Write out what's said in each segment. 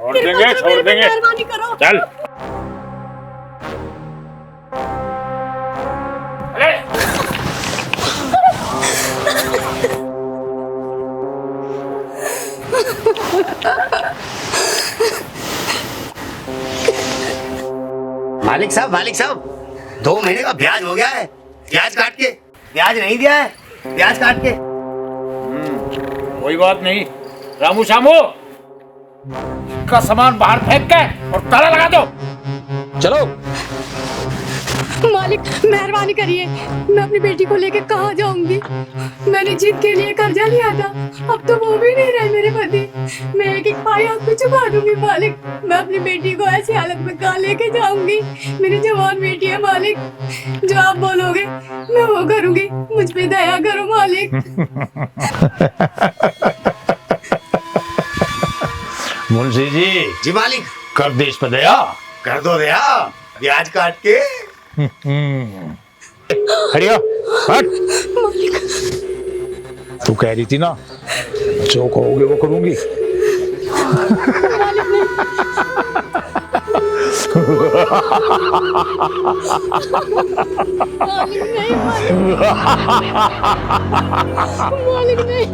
छोड़ देंगे, छोड़ देंगे। मेहरबानी करो। चल। अरे मालिक साहब 2 महीने का ब्याज हो गया है। ब्याज काट के, ब्याज नहीं दिया है, ब्याज काट के। कोई बात नहीं। रामू शामू का सामान बाहर फेंक के और ताला लगा दो। चलो। मालिक मेहरबानी करिए, मैं अपनी बेटी को लेके कहाँ जाऊंगी? मैंने जिद के लिए कर्जा लिया था, अब तो वो भी नहीं रहे मेरे पति। मैं एक पाई आप पे चुका दूंगी मालिक। मैं अपनी बेटी को ऐसी हालत में कहाँ लेके जाऊंगी? मेरी जवान बेटी है मालिक, जो आप बोलोगे मैं वो करूंगी। मुझ पे दया करो मालिक। मुंशी जी। जी मालिक। कर दे इस पे दया। कर दो दया, ब्याज काट के। हरिया हट। तू कह रही थी ना जो कहोगे वो करूंगी। मालिक नहीं।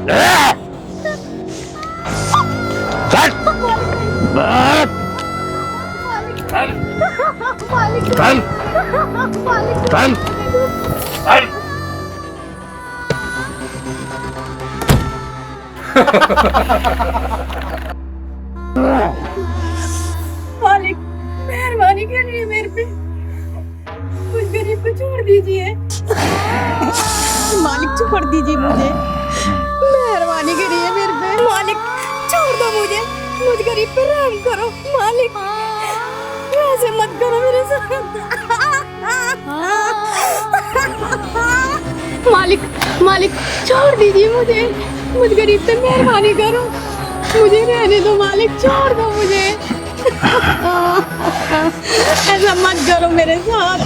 चल। चल। चल। चल। मालिक मेहरबानी करिए मेरे पे, उस गरीब को छोड़ दीजिए। मालिक छोड़ दीजिए मुझे, मेहरबानी करिए मेरे पे। मालिक छोड़ दो मुझे, मुझ गरीब पे रहम करो मालिक। ऐसे मत करो मेरे साथ। मालिक छोड़ दीजिए मुझे, मुझ गरीब पे मेहरबानी करो। मुझे रहने दो मालिक, छोड़ दो मुझे। ऐसा मत करो मेरे साथ।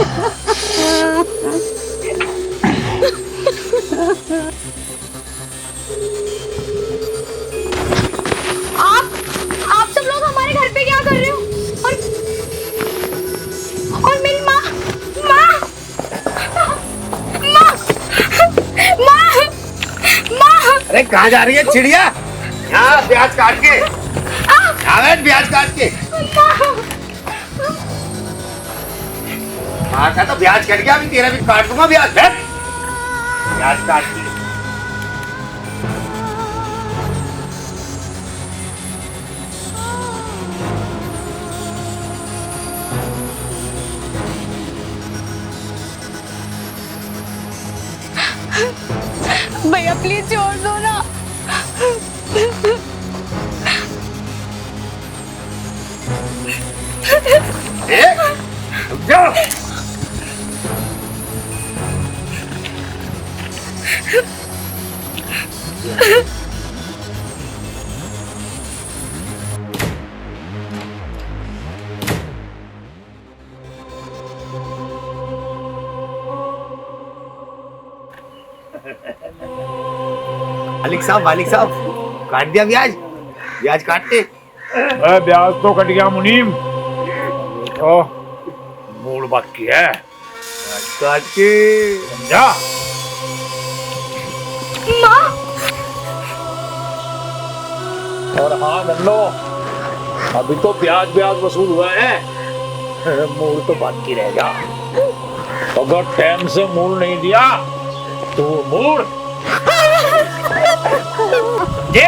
आप सब लोग हमारे घर पे क्या कर रहे हो? और मेरी माँ अरे कहाँ जा रही है चिड़िया? यहाँ ब्याज काट के, ब्याज काट के। हाँ का तो ब्याज कट गया, अभी तेरा भी काट दूंगा ब्याज। ब्याज काट के। भैया प्लीज छोड़ दो ना। रुक जाओ। मालिक साहब काट दिया ब्याज, ब्याज काटते। ब्याज तो कट गया मुनीम, तो मूड बाकी है। काट के समझा? माँ। और हाँ नन्नो, अभी तो ब्याज वसूल हुआ है, मूड तो बाकी रह गया। अगर टाइम से मूड नहीं दिया तो मूड ये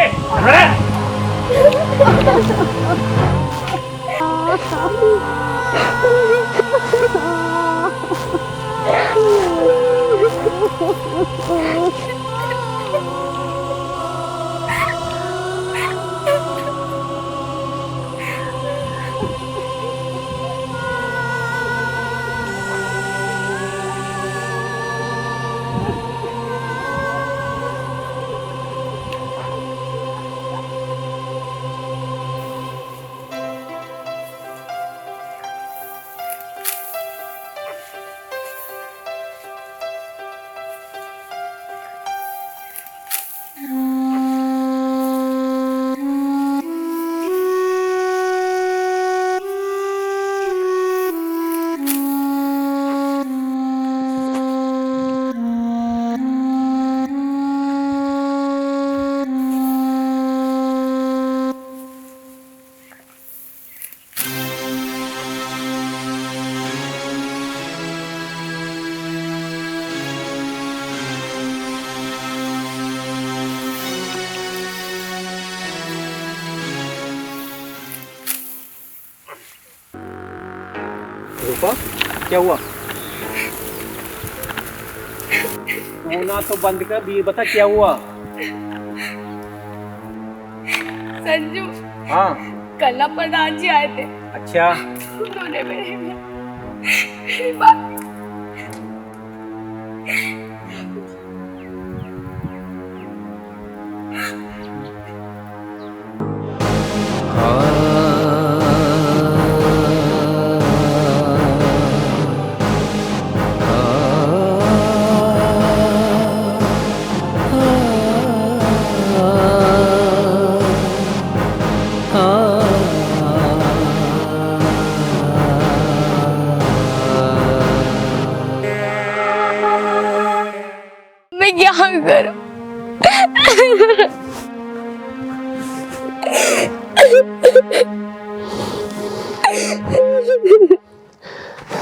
रूपा, क्या हुआ? रोना तो बंद कर, ये बता क्या हुआ? संजू, हाँ। कल ना प्रधान जी आए थे। अच्छा। उन्होंने मेरी बात मैं क्या करूं?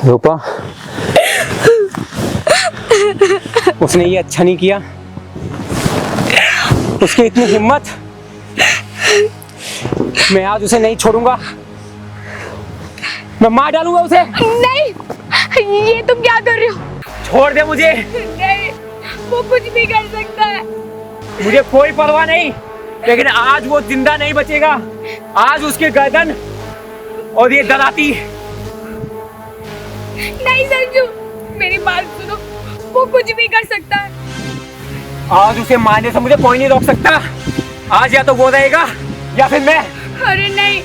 रूपा, उसने ये अच्छा नहीं किया। उसकी इतनी हिम्मत, मैं आज उसे नहीं छोड़ूंगा। मैं मार डालूंगा उसे। नहीं, ये तुम क्या कर रहे हो? छोड़ दे मुझे। नहीं, वो कुछ भी कर सकता है। मुझे कोई परवाह नहीं, लेकिन आज वो जिंदा नहीं बचेगा। आज उसके गर्दन और ये दराती। नहीं संजू, मेरी बात सुनो, वो कुछ भी कर सकता है। आज उसे मारने से मुझे कोई नहीं रोक सकता। आज या तो वो रहेगा या फिर मैं। अरे नहीं,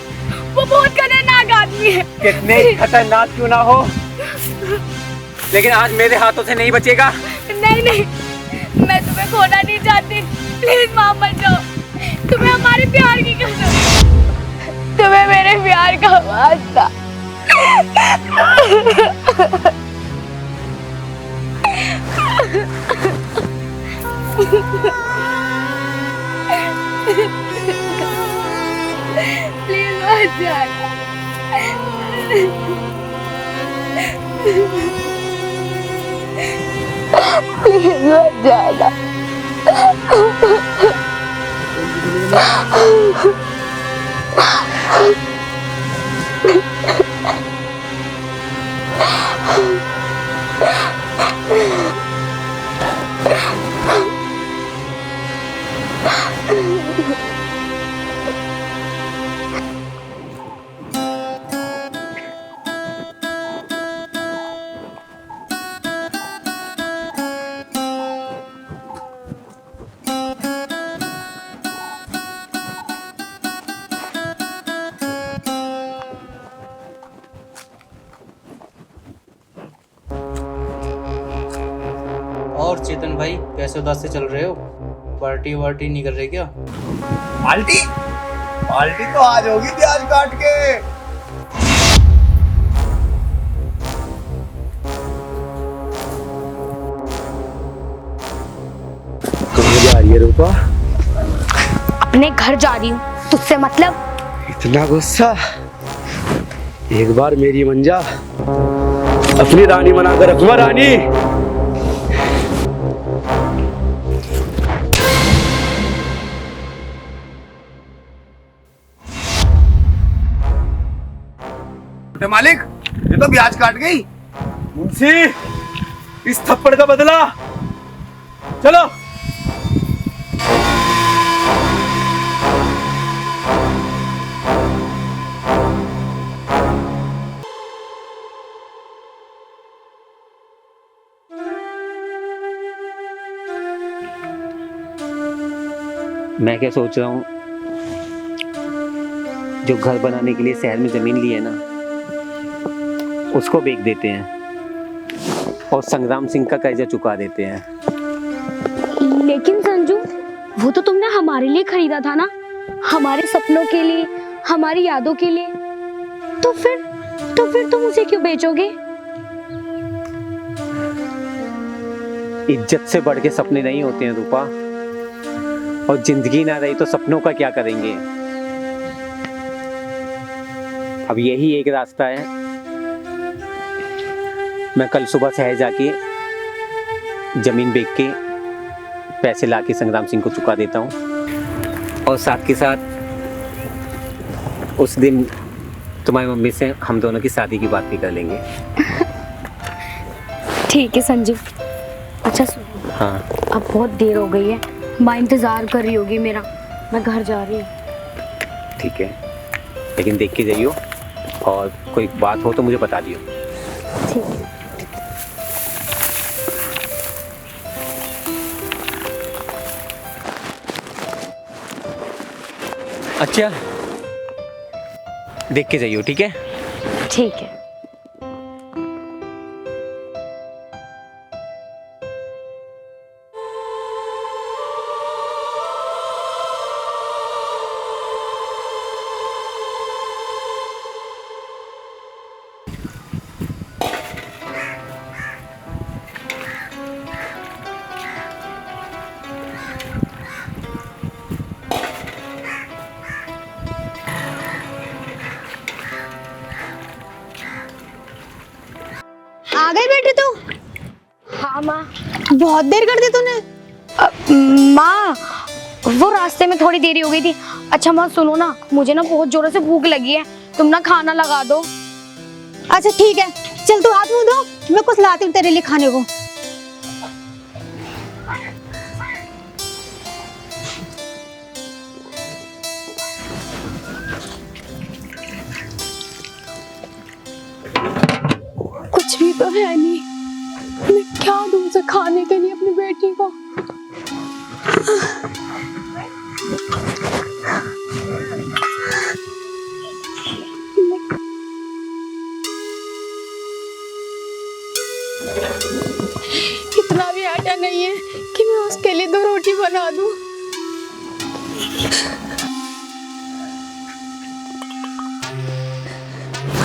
वो बहुत खतरनाक आदमी है। कितने खतरनाक क्यों ना हो, लेकिन आज मेरे हाथों से नहीं बचेगा। नहीं नहीं, मैं तुम्हें खोना नहीं चाहती। प्लीज मां मत जाओ। तुम्हें हमारे प्यार की कसम, तुम्हें मेरे प्यार का वास्ता। प्लीज मत जाना। प्लीज मत जाना। और चेतन भाई, कैसे उदास से चल रहे हो? पार्टी वार्टी नहीं कर रहे क्या? पार्टी पार्टी तो आज होगी प्याज काट के। कहाँ जा रही है रूपा? अपने घर जा रही हूँ, तुझसे मतलब? इतना गुस्सा? एक बार मेरी मंजा अपनी रानी बनाकर रखूंगा। रानी, मालिक, ये तो प्याज काट गई। मुंशी, इस थप्पड़ का बदला। चलो। मैं क्या सोच रहा हूँ, जो घर बनाने के लिए शहर में जमीन ली है ना, उसको बेच देते हैं और संग्राम सिंह का कर्जा चुका देते हैं। लेकिन संजू, वो तो तुमने हमारे लिए खरीदा था ना, हमारे सपनों के लिए, हमारी यादों के लिए। तो फिर तुम उसे क्यों बेचोगे? इज्जत से बढ़ के सपने नहीं होते हैं रूपा, और जिंदगी ना रही तो सपनों का क्या करेंगे। अब यही एक रास्ता है, मैं कल सुबह शहर जाके जमीन बेच के पैसे लाके संग्राम सिंह को चुका देता हूँ, और साथ के साथ उस दिन तुम्हारी मम्मी से हम दोनों की शादी की बात भी कर लेंगे। ठीक है संजू। अच्छा सुनो, हाँ अब बहुत देर हो गई है, माँ इंतजार कर रही होगी मेरा, मैं घर जा रही हूँ। ठीक है, लेकिन देख के जाइयो और कोई बात हो तो मुझे बता दियो। ठीक है। अच्छा, देख के जाइयो, ठीक है? ठीक है। आ गई बेटी तू? हाँ माँ। बहुत देर कर दी तूने। माँ, वो रास्ते में थोड़ी देरी हो गई थी। अच्छा माँ सुनो ना, मुझे ना बहुत जोरों से भूख लगी है, तुम ना खाना लगा दो। अच्छा ठीक है, चल तू हाथ मुंह धो, मैं कुछ लाती हूँ तेरे लिए खाने को। कुछ भी तो है नहीं, मैं क्या दूं उसे खाने के लिए अपनी बेटी को। इतना भी आटा नहीं है कि मैं उसके लिए 2 रोटी बना दूं।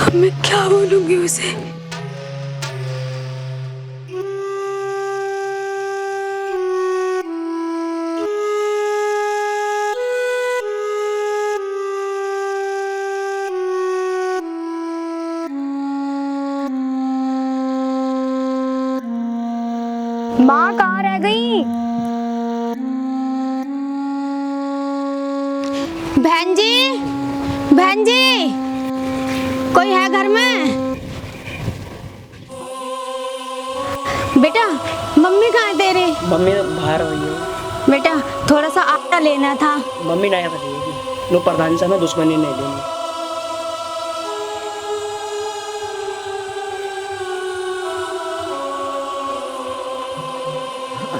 अब मैं क्या बोलूंगी उसे। माँ कहाँ रह गई? बहन जी, बहन जी, कोई है घर में? बेटा मम्मी कहाँ है तेरी? मम्मी बाहर हुई है। बेटा थोड़ा सा आटा लेना था। मम्मी नहीं करेगी, लोग प्रधान से हमें दुश्मनी नहीं देनी।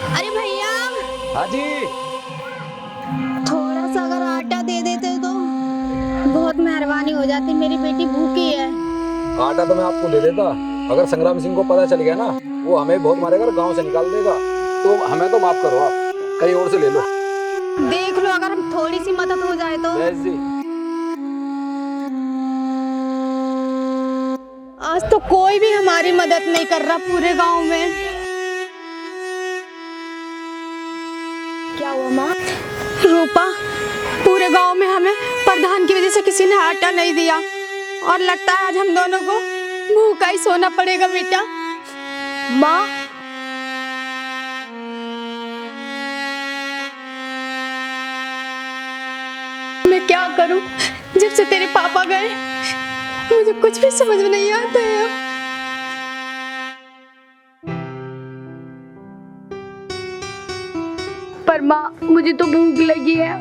अरे भैया, हाँ जी। थोड़ा सा अगर आटा दे देते तो बहुत मेहरबानी हो जाती, मेरी बेटी भूखी है। आटा तो मैं आपको दे देता, अगर संग्राम सिंह को पता चल गया ना, वो हमें बहुत मारेगा, गांव से निकाल देगा। तो हमें तो माफ करो, आप कहीं और से ले लो। देख लो अगर हम थोड़ी सी मदद हो जाए तो। जय जी। आज तो कोई भी हमारी मदद नहीं कर रहा पूरे गांव में। क्या हुआ माँ? रूपा, पूरे गांव में हमें प्रधान की वजह से किसी ने आटा नहीं दिया और लगता है आज हम दोनों को भूखा ही सोना पड़ेगा बेटा। माँ, मैं क्या करूं? जब से तेरे पापा गए मुझे कुछ भी समझ में नहीं आता है अब। पर माँ मुझे तो भूख लगी है।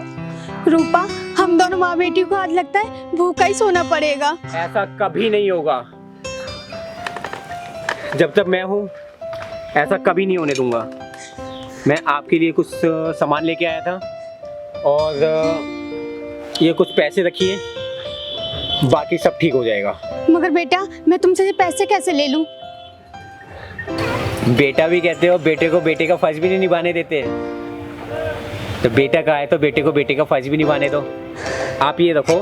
रूपा, हम दोनों माँ बेटी को आज लगता है भूखा ही सोना पड़ेगा। ऐसा कभी नहीं होगा, जब तक मैं हूँ ऐसा कभी नहीं होने दूंगा। मैं आपके लिए कुछ सामान लेके आया था और ये कुछ पैसे रखिए, बाकी सब ठीक हो जाएगा। मगर बेटा मैं तुमसे ये पैसे कैसे ले लूं? बेटा भी कहते हो, बेटे को बेटे का फर्ज भी नहीं निभाने देते, तो बेटा का है तो बेटे को बेटे का फर्ज भी निभाने दो। आप ये रखो,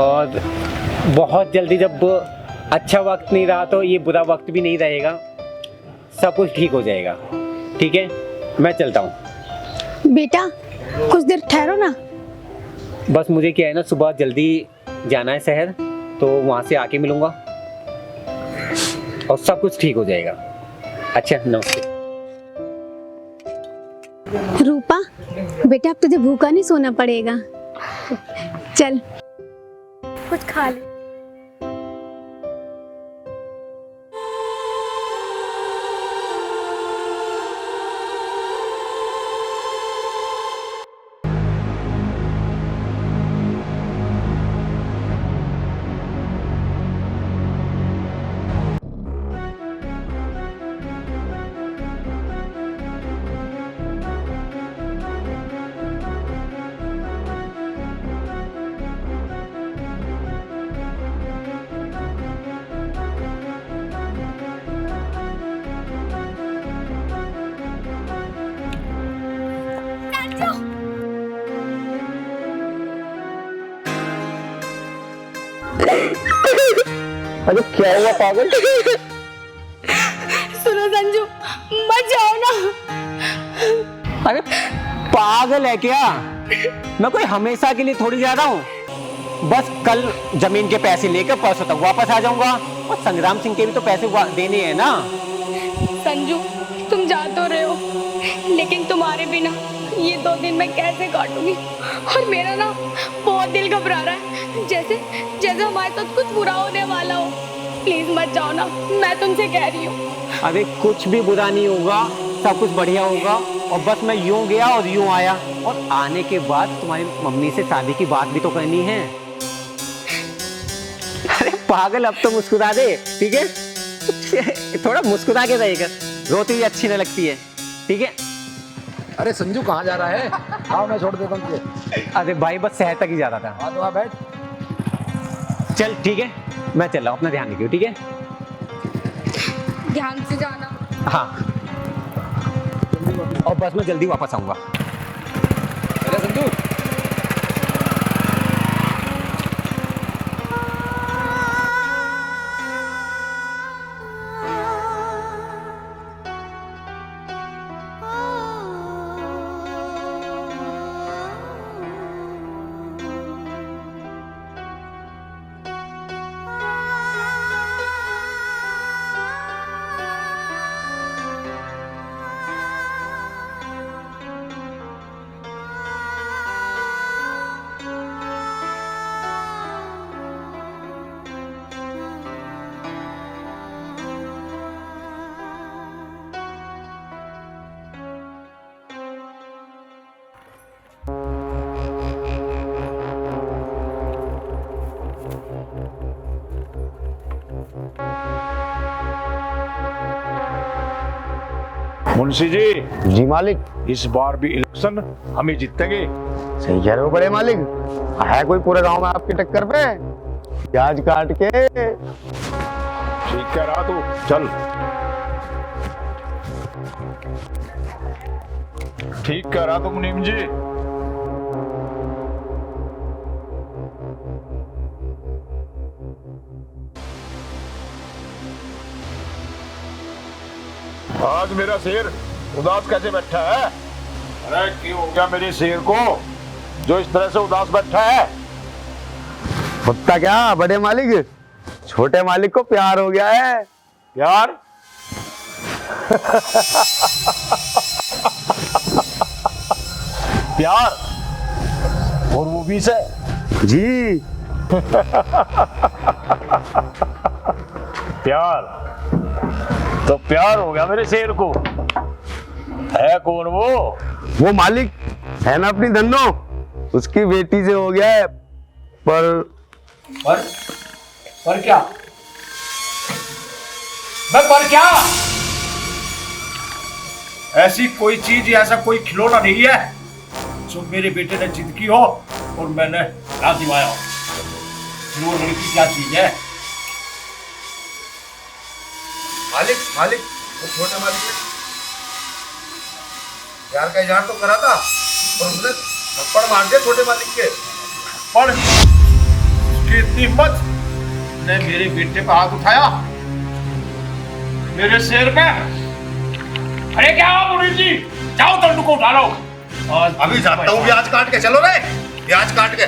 और बहुत जल्दी जब अच्छा वक्त नहीं रहा तो ये बुरा वक्त भी नहीं रहेगा, सब कुछ ठीक हो जाएगा। ठीक है, मैं चलता हूँ। बेटा कुछ देर ठहरो ना। बस मुझे क्या है ना, सुबह जल्दी जाना है शहर, तो वहाँ से आके मिलूँगा और सब कुछ ठीक हो जाएगा। अच्छा, नमस्ते। रूपा बेटा अब तुझे भूखा नहीं सोना पड़ेगा, चल। कुछ खा ले। अरे क्या हुआ पागल? सुनो संजू, मत जाओ ना। अरे पागल है क्या? मैं कोई हमेशा के लिए थोड़ी जा रहा हूँ। बस कल जमीन के पैसे लेकर परसों तक वापस आ जाऊंगा। और संग्राम सिंह के भी तो पैसे देने हैं ना। संजू, तुम जा तो रहे हो, लेकिन तुम्हारे बिना ये 2 दिन मैं कैसे काटूंगी? और मेरा ना बहुत दिल घबरा रहा है, जैसे जैसे हमारे साथ कुछ बुरा होने वाला हो। प्लीज मत जाओ ना, मैं तुमसे कह रही हूँ। अरे कुछ भी बुरा नहीं होगा, सब कुछ बढ़िया होगा। और बस मैं यूं गया और यूं आया, और आने के बाद तुम्हारी मम्मी से शादी की बात भी तो करनी है। अरे पागल, अब तो मुस्कुरा दे, ठीक है? थोड़ा मुस्कुरा के रहेगा, रोती हुई अच्छी न लगती है, ठीक है? अरे संजू कहाँ जा रहा है? हाँ मैं छोड़ देता हूँ तुझे। अरे भाई बस शहर तक ही जा रहा था। हाँ तो बैठ। चल ठीक है, मैं चल रहा हूँ, अपना ध्यान रखियो, ठीक है? ध्यान से जाना। हाँ, और बस मैं जल्दी वापस आऊंगा। अरे संजू, मुंशी जी, जी मालिक। इस बार भी इलेक्शन हम ही जीतेंगे। सही कह रहे हो बड़े मालिक। है कोई पूरे गांव में आपकी टक्कर पे? प्याज काट के। ठीक कह रहा तू, चल। ठीक कह रहा तू मुनीम जी। आज मेरा शेर उदास कैसे बैठा है? अरे क्यों हो गया मेरे शेर को जो इस तरह से उदास बैठा है? होता क्या बड़े मालिक, छोटे मालिक को प्यार हो गया है। प्यार? प्यार? और वो भी से? जी। प्यार? तो प्यार हो गया मेरे शेर को। है कौन वो? वो मालिक है ना अपनी धन्नो, उसकी बेटी से हो गया है। पर क्या? पर क्या? ऐसी कोई चीज, ऐसा कोई खिलौना नहीं है जो मेरे बेटे ने जिद की हो और मैंने ना दिवाया हो। वो लड़की क्या चीज है? मालिक मालिक, वो छोटे मालिक ने प्यार का इजहार तो करा था और उसने थप्पड़ मार दिया छोटे मालिक के। पर उसकी इतनी हिम्मत ने मेरे बेटे पे हाथ उठाया, मेरे शेर पे। अरे क्या हुआ मुनीम जी? जाओ तंडू को उठा लो। अभी जाता हूँ, प्याज काट के चलो रे, प्याज काट के।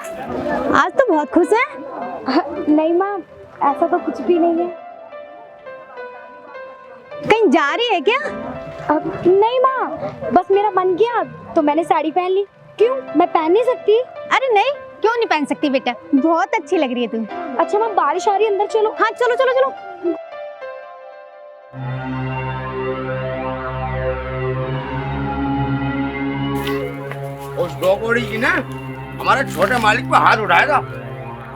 आज तो बहुत खुश है। नहीं माँ, ऐसा तो कुछ भी नहीं है। कहीं जा रही है क्या? नहीं माँ, बस मेरा मन किया तो मैंने साड़ी पहन ली। क्यों, मैं पहन नहीं सकती? अरे नहीं, क्यों नहीं पहन सकती बेटा, बहुत अच्छी लग रही है तू। अच्छा माँ, बारिश आ रही है, अंदर चलो। हाँ चलो चलो चलो। उस डॉगोड़ी जी ने हमारे छोटे मालिक पे हाथ उठाया था,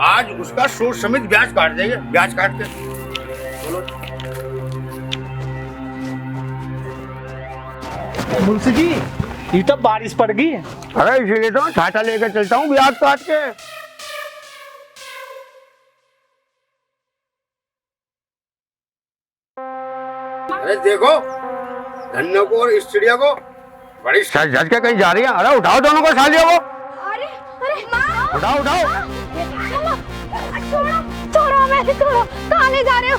आज उसका सूद समेत ब्याज काट देंगे, ब्याज काट के। मुंशी जी, ये तो बारिश पड़ गई है। अरे इसीलिए तो छाता लेकर चलता हूँ ब्याज काट के। अरे देखो, धन्नो को और इस चिड़िया को बड़ी सज धज के कहीं जा रही है। अरे उठाओ दोनों को सालियों को। अरे अरे माँ, उठाओ उठाओ। छोड़ो छोड़ो, मैं छोड़ो, कहाँ ले जा रहे हो?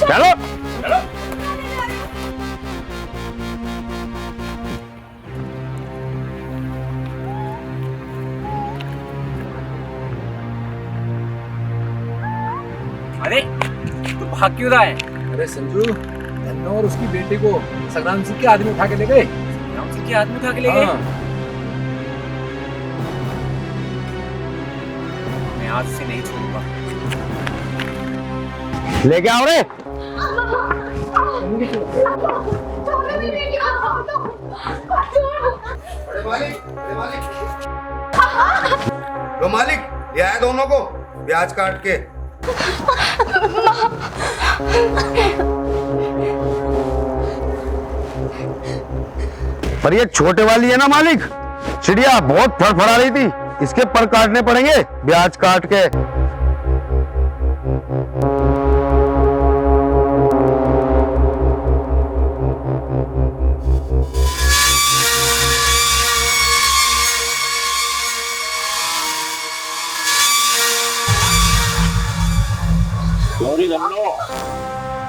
चलो चलो। अरे तू भाग क्यों रहा है? अरे संजू, धन्नो और उसकी बेटी को संग्राम सिंह के आदमी उठा के ले गए। संग्राम सिंह के आदमी उठा के ले गए? मैं आज से नहीं छोड़ूंगा। लेके आओ रे। लो मालिक, ये आया दोनों को ब्याज काट के। पर ये छोटे वाली है ना मालिक, चिड़िया बहुत फड़फड़ा रही थी, इसके पर काटने पड़ेंगे ब्याज काट के।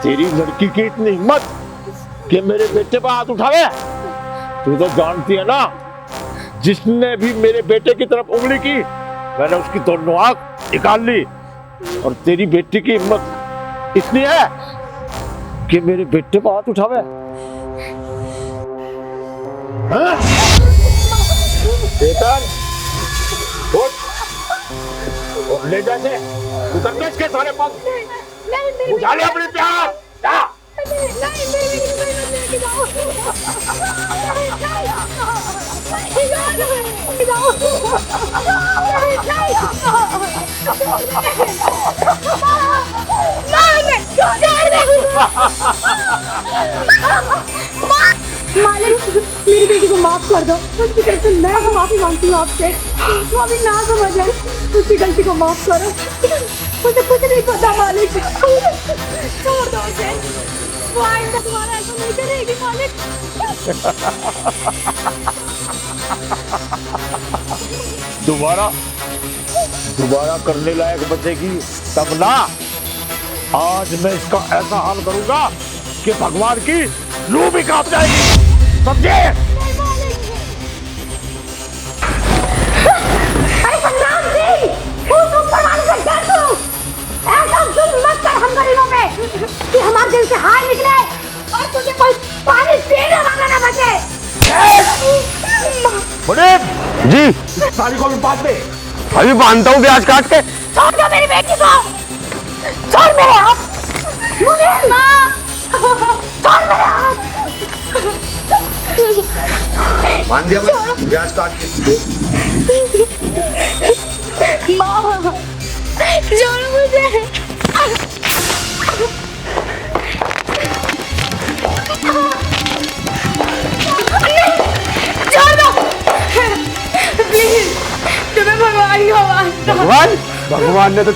तेरी लड़की की इतनी हिम्मत कि मेरे बेटे पर हाथ उठावे। तू तो जानती है ना, जिसने भी मेरे बेटे की तरफ उंगली की मैंने उसकी दोनों आंख निकाल ली। और तेरी बेटी की हिम्मत इतनी है कि मेरे बेटे पर हाथ उठावे। हाँ? चेतन, उठ, ले जाते उतरने इसके सारे पग, बुझा ले अपने प्यार। मालिक, मेरी बेटी को माफ कर दो। उसकी तरफ से मैं माफी मांगती हूँ आपसे। वो अभी ना समझ है, उसकी गलती को माफ करो। मुझे कुछ नहीं पता मालिक, छोड़ दो उसे। वो आइंदा तुम्हारा ऐसा नहीं करेगी मालिक। दोबारा करने लायक बचेगी तब ना। आज मैं इसका ऐसा हाल करूंगा कि भगवान की रूह भी कांप जाएगी, समझे? अरे संग्राम सिंह, तुम परवान से डर दो। ऐसा जुल्म मत कर हम गरीबों पे कि हमारे दिल से हार निकले और तुझे कोई पानी पीने वाला ना बचे। मुनीब जी, साली को भी बात दे। अभी बांधता हूँ ब्याज काट के। छोड़ दो मेरी बेटी को, छोड़ मेरे हाथ। मुनीब, छोड़ मेरे हाथ। बांध दिया मैं ब्याज काट के। माँ, छोड़ो मुझे। छोड़ दो प्लीज, तुम्हें भगवान की आवाज दो। भगवान ने तो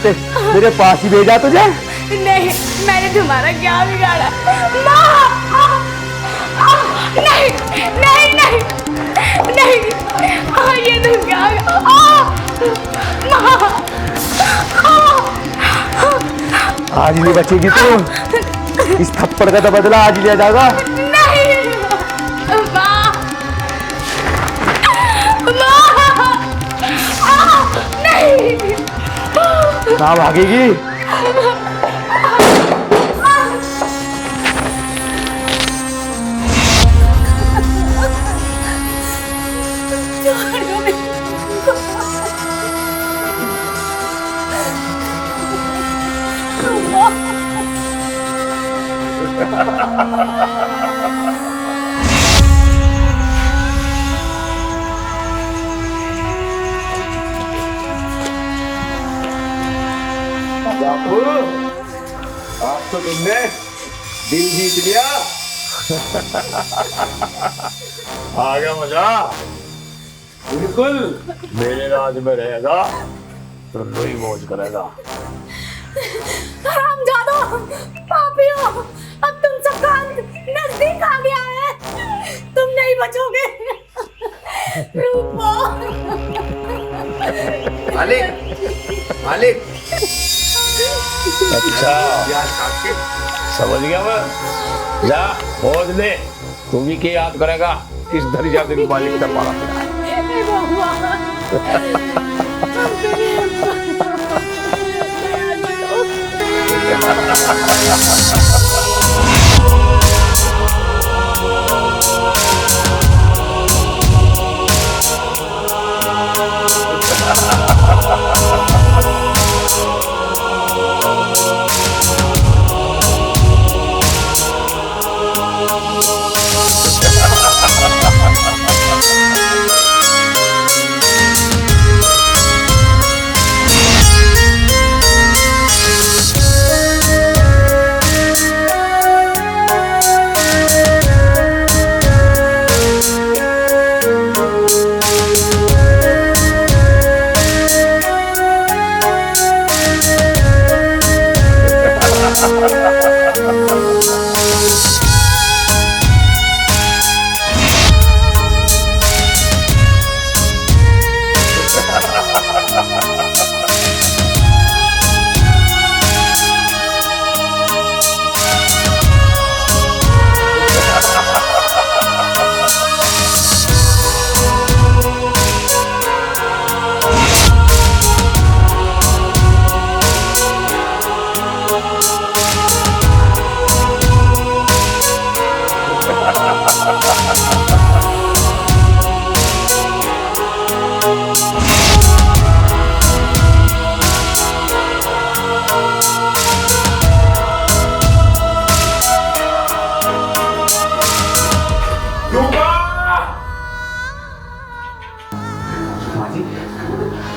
मेरे पास ही भेजा तुझे। नहीं, मैंने तुम्हारा क्या बिगाड़ा? माँ, नहीं नहीं नहीं नहीं, ये तुम क्या? माँ, आज नहीं बचेगी तू, इस थप्पड़ का तो बदला आज लिया जाएगा। नहीं माँ, माँ, ना भागेगी। बापू, आज तो तुमने दिल जीत लिया। आ गया मजा। बिल्कुल मेरे राज में रहेगा तो रोई मौज करेगा। हरामजादो, पापियों, अब तुम सबका अंत नजदीक आ गया है। तुम नहीं बचोगे। रूपो। मालिक, मालिक। अच्छा, ब्याज काट के समझ गया मैं। जा खोज ले, तू भी क्या याद करेगा किस दरिया से मालिक से पाला पड़ा। हे भगवान।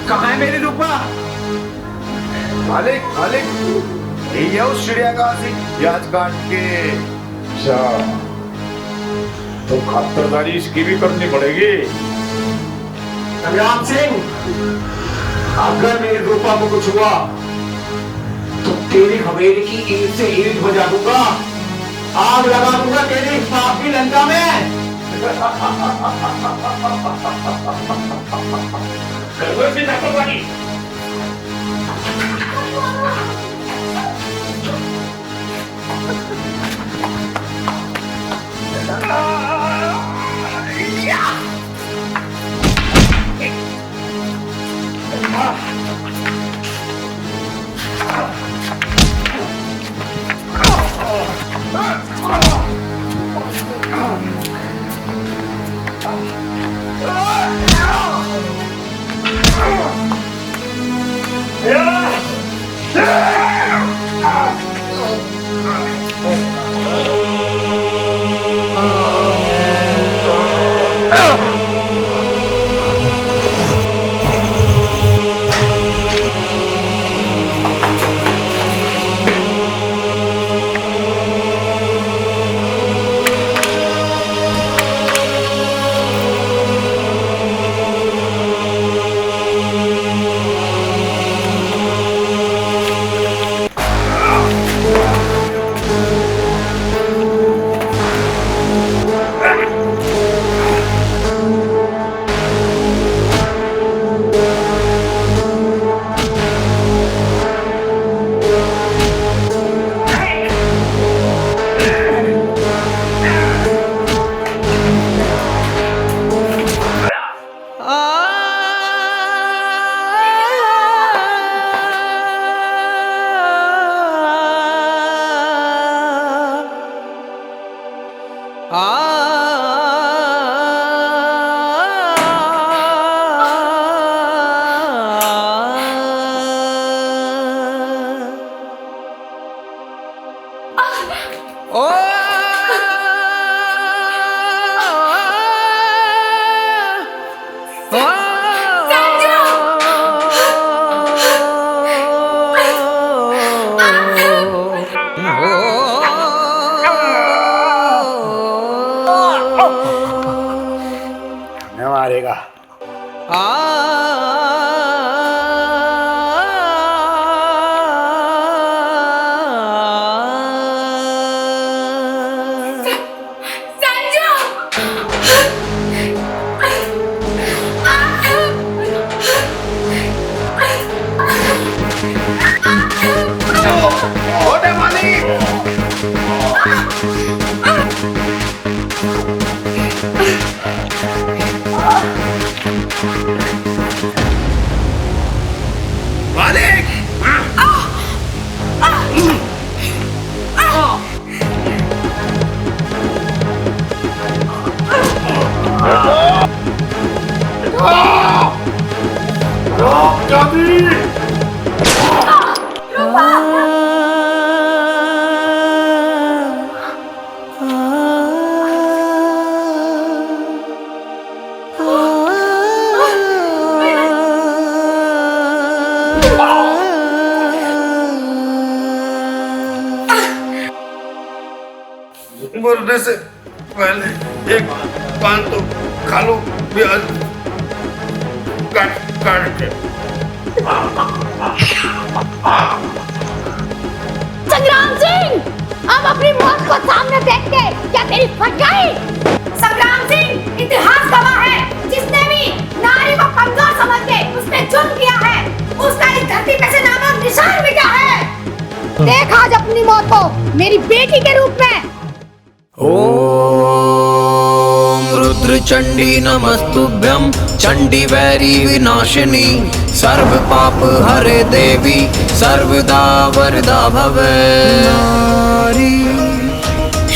कहाँ है मेरी रूपा? मालिक, मालिक, यही है उस चिड़ियाघर से ब्याज काट के। अच्छा, तो खातिरदारी इसकी भी करनी पड़ेगी। संग्राम सिंह, अगर मेरी रूपा को कुछ हुआ तो तेरी हवेली की ईंट से ईंट बजा दूंगा, आग लगा दूंगा तेरी पाप की लंका में। न मारेगा। छोटे मालिक मालिक मरने से पहले एक पान तो खा लो प्याज काट काट के। संग्राम सिंह, अब अपनी मौत को सामने देख के क्या तेरी फट गई? संग्राम सिंह इतिहास गवाह है, जिसने भी नारी को कमजोर समझ के उसने जुल्म किया है, उसका इस धरती पे से नाम और निशान मिटा है। देख आज अपनी मौत को मेरी बेटी के रूप में। ओम रुद्र चंडी नमस्तुभ्यं चंडी वैरी विनाशिनी सर्व पाप हरे देवी सर्वदा वरदा भवे। नारी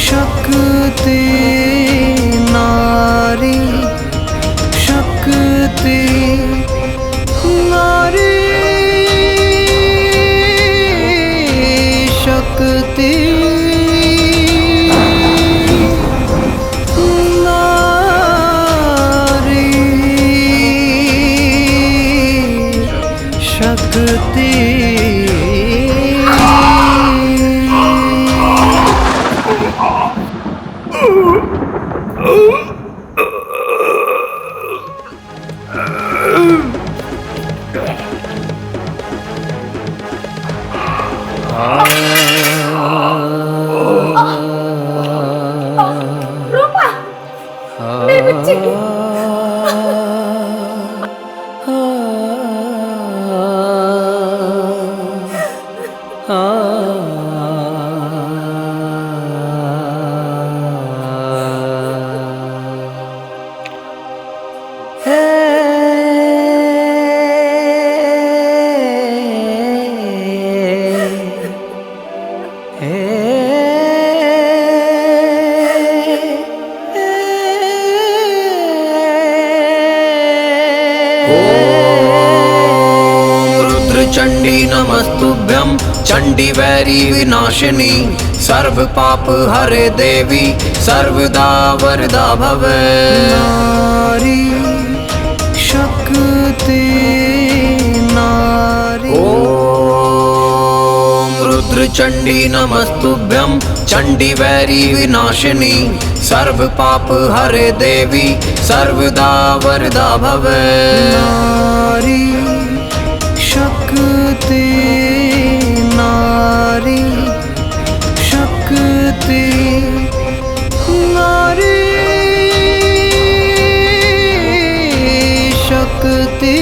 शक्ति नारी शक्ति नारी शक्ति रूपा, मेरे बच्चे की चंडी नमस्तुभ्यं चंडी वैरी विनाशिनी सर्व पाप हरे देवी सर्वदा वरदा भवे। नारी शक्ति नारी ओम रुद्र चंडी नमस्तुभ्यं चंडी वैरी विनाशिनी सर्व पाप हरे देवी सर्वदा वरदा भवे। नारी शक्ति नारी शक्ति नारी शक्ति